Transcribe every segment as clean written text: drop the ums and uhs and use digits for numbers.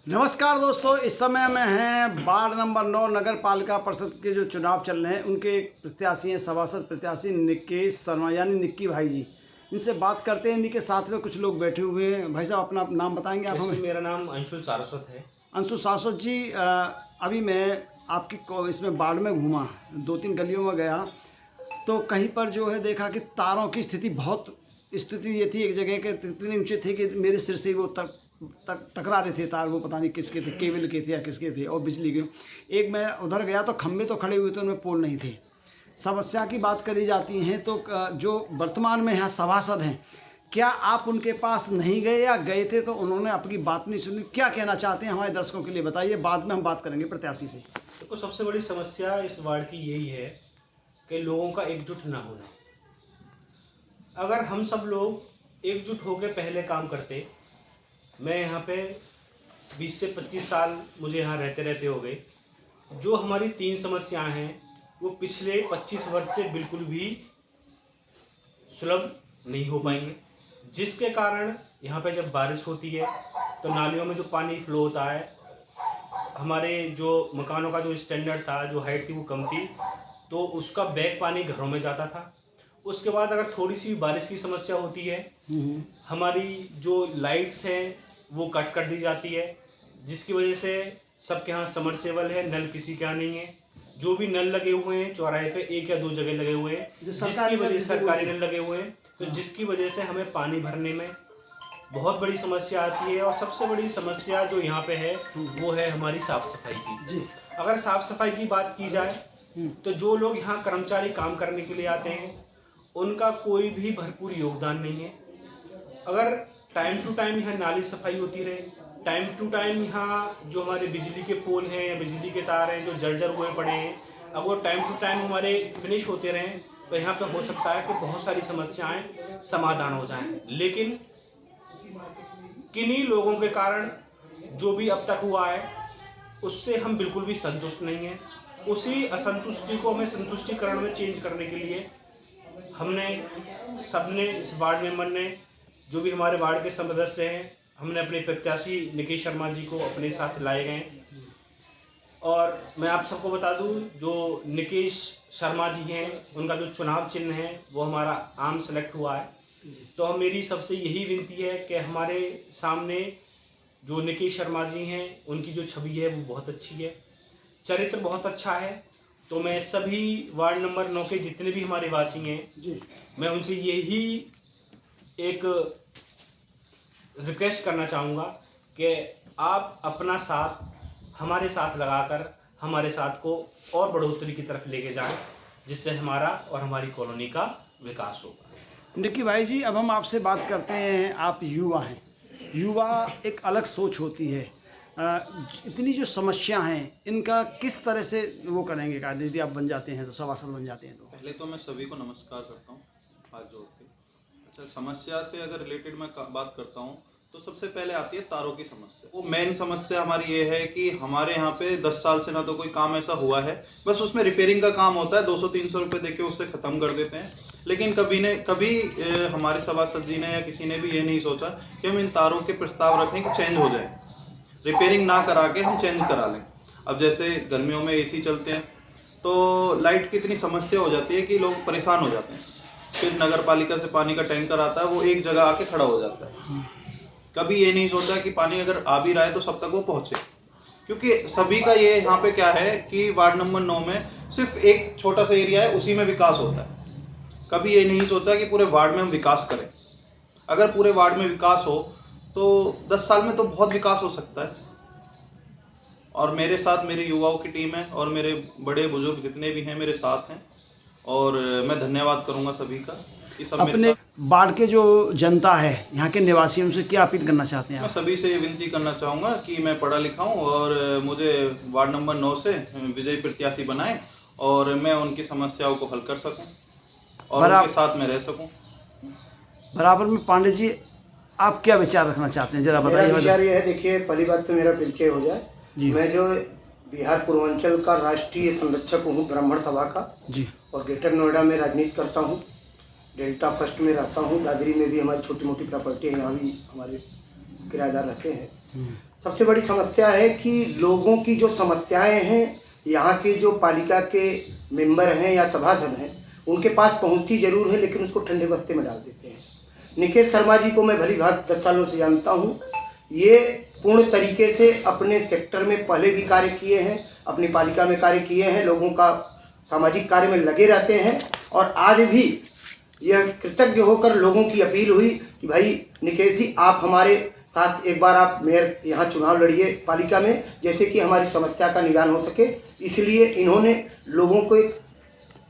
नमस्कार दोस्तों, इस समय में हैं वार्ड नंबर 9 नगर पालिका परिषद के जो चुनाव चल रहे हैं उनके प्रत्याशी हैं, सभासद प्रत्याशी निकेश शर्मा यानी निक्की भाई जी। इनसे बात करते हैं। इन्हीं के साथ में कुछ लोग बैठे हुए हैं। भाई साहब अपना नाम बताएंगे आप हमें? मेरा नाम अंशुल सारस्वत है। अंशुल सारस्वत जी, अभी मैं आपकी इसमें वार्ड में घूमा, 2-3 गलियों में गया तो कहीं पर जो है देखा कि तारों की स्थिति ये थी एक जगह के इतने ऊंचे थे कि मेरे सिर से वो टकरा रहे थे तार। वो पता नहीं किसके थे, केबल के थे या किसके थे, और बिजली के। एक मैं उधर गया तो खंभे तो खड़े हुए थे, उनमें पोल नहीं थे। समस्या की बात करी जाती है तो जो वर्तमान में यहाँ सभासद हैं, क्या आप उनके पास नहीं गए या गए थे तो उन्होंने आपकी बात नहीं सुनी? क्या कहना चाहते हैं हमारे दर्शकों के लिए बताइए, बाद में हम बात करेंगे प्रत्याशी से। देखो, सबसे बड़ी समस्या इस वार्ड की यही है कि लोगों का एकजुट ना होना। अगर हम सब लोग एकजुट होकर पहले काम करते, मैं यहाँ पे 20 से 25 साल मुझे यहाँ रहते हो गए। जो हमारी 3 समस्याएं हैं वो पिछले 25 वर्ष से बिल्कुल भी सुलभ नहीं हो पाएंगे, जिसके कारण यहाँ पे जब बारिश होती है तो नालियों में जो पानी फ्लो होता है, हमारे जो मकानों का जो स्टैंडर्ड था, जो हाइट थी वो कम थी, तो उसका बैक पानी घरों में जाता था। उसके बाद अगर थोड़ी सी बारिश की समस्या होती है, हमारी जो लाइट्स हैं वो कट कर दी जाती है, जिसकी वजह से सबके यहाँ समरसेबल है, नल किसी के यहाँ नहीं है। जो भी नल लगे हुए हैं चौराहे पे 1 या 2 जगह लगे हुए हैं, जिसकी वजह से सरकारी नल लगे हुए हैं, तो जिसकी वजह से हमें पानी भरने में बहुत बड़ी समस्या आती है। और सबसे बड़ी समस्या जो यहाँ पे है वो है हमारी साफ़ सफाई की। अगर साफ़ सफाई की बात की जाए तो जो लोग यहाँ कर्मचारी काम करने के लिए आते हैं उनका कोई भी भरपूर योगदान नहीं है। अगर टाइम टू टाइम यहाँ नाली सफाई होती रहे, टाइम टू टाइम यहाँ जो हमारे बिजली के पोल हैं या बिजली के तार हैं जो जर्जर हुए पड़े हैं, अगर वो टाइम टू टाइम हमारे फिनिश होते रहें तो यहाँ पे हो सकता है कि बहुत सारी समस्याएं समाधान हो जाएं। लेकिन किन्हीं लोगों के कारण जो भी अब तक हुआ है उससे हम बिल्कुल भी संतुष्ट नहीं हैं। उसी असंतुष्टि को हमें संतुष्टिकरण में चेंज करने के लिए सबने इस वार्ड मेंबर ने, जो भी हमारे वार्ड के सदस्य हैं, हमने अपने प्रत्याशी निकेश शर्मा जी को अपने साथ लाए गए। और मैं आप सबको बता दूं, जो निकेश शर्मा जी हैं उनका जो चुनाव चिन्ह है वो हमारा आम सेलेक्ट हुआ है। तो मेरी सबसे यही विनती है कि हमारे सामने जो निकेश शर्मा जी हैं उनकी जो छवि है वो बहुत अच्छी है, चरित्र बहुत अच्छा है। तो मैं सभी वार्ड नंबर 9 के जितने भी हमारे वासी हैं मैं उनसे यही एक रिक्वेस्ट करना चाहूँगा कि आप अपना साथ हमारे साथ लगाकर हमारे साथ को और बढ़ोतरी की तरफ लेके जाएं, जिससे हमारा और हमारी कॉलोनी का विकास होगा। निक्की भाई जी, अब हम आपसे बात करते हैं। आप युवा हैं, युवा एक अलग सोच होती है। इतनी जो समस्या हैं इनका किस तरह से वो करेंगे? का यदि आप बन जाते हैं तो, सभासद बन जाते हैं तो? पहले तो मैं सभी को नमस्कार करता हूँ हाथ जोड़ के। अच्छा, समस्या से अगर रिलेटेड मैं बात करता हूँ तो सबसे पहले आती है तारों की समस्या। वो मेन समस्या हमारी ये है कि हमारे यहाँ पे 10 साल से ना तो कोई काम ऐसा हुआ है, बस उसमें रिपेयरिंग का काम होता है, 200-300 रुपये देके उससे ख़त्म कर देते हैं। लेकिन कभी हमारे सभासद जी ने या किसी ने भी ये नहीं सोचा कि हम इन तारों के प्रस्ताव रखें कि चेंज हो जाए, रिपेयरिंग ना करा के हम चेंज करा लें। अब जैसे गर्मियों में AC चलते हैं तो लाइट की इतनी समस्या हो जाती है कि लोग परेशान हो जाते हैं। फिर नगर पालिका से पानी का टैंकर आता है, वो एक जगह आके खड़ा हो जाता है। कभी ये नहीं सोचा कि पानी अगर आ भी रहा है तो सब तक वो पहुँचे, क्योंकि सभी का ये यहाँ पे क्या है कि वार्ड नंबर 9 में सिर्फ एक छोटा सा एरिया है, उसी में विकास होता है। कभी ये नहीं सोचा कि पूरे वार्ड में हम विकास करें। अगर पूरे वार्ड में विकास हो तो 10 साल में तो बहुत विकास हो सकता है। और मेरे साथ मेरे युवाओं की टीम है और मेरे बड़े बुजुर्ग जितने भी हैं मेरे साथ हैं, और मैं धन्यवाद करूंगा सभी का कि सब अपने वार्ड के जो जनता है, यहाँ के निवासियों से क्या अपील करना चाहते हैं? मैं सभी से विनती करना चाहूँगा कि मैं पढ़ा लिखा हूँ और मुझे वार्ड नंबर 9 से विजयी प्रत्याशी बनाएं और मैं उनकी समस्याओं को हल कर सकूँ और उनके साथ में रह सकूँ। बराबर में पांडे जी, आप क्या विचार रखना चाहते हैं, जरा बताइए। मेरा विचार ये है, देखिए पहली बात तो मेरा परिचय हो जाए। मैं जो बिहार पूर्वांचल का राष्ट्रीय संरक्षक हूँ ब्राह्मण सभा का जी, और ग्रेटर नोएडा में राजनीति करता हूँ। डेल्टा फर्स्ट में रहता हूँ। दादरी में भी हमारी छोटी मोटी प्रॉपर्टी है, यहाँ भी हमारे किराएदार रहते हैं। सबसे बड़ी समस्या है कि लोगों की जो समस्याएं हैं, यहाँ के जो पालिका के मेंबर हैं या सभासद हैं, उनके पास पहुँचती जरूर है, लेकिन उसको ठंडे बस्ते में डाल देते हैं। निकेश शर्मा जी को मैं भली भांति 10 सालों से जानता हूँ। ये पूर्ण तरीके से अपने सेक्टर में पहले भी कार्य किए हैं, अपनी पालिका में कार्य किए हैं, लोगों का सामाजिक कार्य में लगे रहते हैं। और आज भी यह कृतज्ञ होकर लोगों की अपील हुई कि भाई निकेश जी, आप हमारे साथ एक बार आप मेयर यहाँ चुनाव लड़िए पालिका में, जैसे कि हमारी समस्या का निदान हो सके। इसलिए इन्होंने लोगों को एक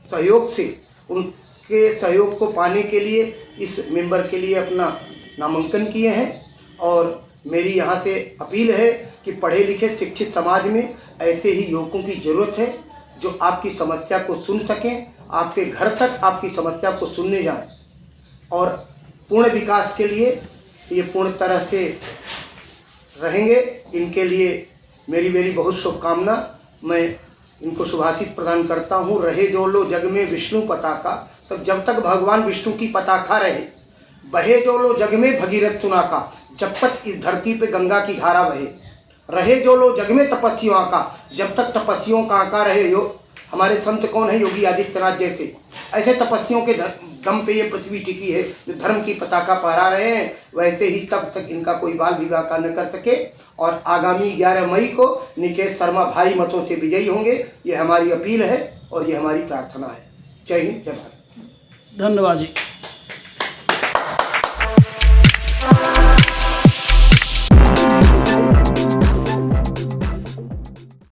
सहयोग से, उनके सहयोग को पाने के लिए इस मेंबर के लिए अपना नामांकन किए हैं। और मेरी यहाँ से अपील है कि पढ़े लिखे शिक्षित समाज में ऐसे ही युवकों की ज़रूरत है जो आपकी समस्या को सुन सकें, आपके घर तक आपकी समस्या को सुनने जाएं और पूर्ण विकास के लिए ये पूर्ण तरह से रहेंगे। इनके लिए मेरी बहुत शुभकामना। मैं इनको शुभाशीष प्रदान करता हूँ। रहे जो लो जग में विष्णु पताका, तब जब तक भगवान विष्णु की पताका रहे। बहे जो लो जग में भगीरथ सुनाका, जब तक इस धरती पे गंगा की धारा बहे। रहे जो लो जग में तपस्वियों का, जब तक तपस्वियों का आका रहे। हमारे संत कौन है? योगी आदित्यनाथ जैसे। ऐसे तपस्वियों के दम पे ये पृथ्वी टिकी है, जो धर्म की पताका फहरा रहे हैं। वैसे ही तब तक इनका कोई बाल विवाह न कर सके। और आगामी 11 मई को निकेश शर्मा भारी मतों से विजयी होंगे, ये हमारी अपील है और ये हमारी प्रार्थना है। जय हिंद, जय भारत। धन्यवाद जी।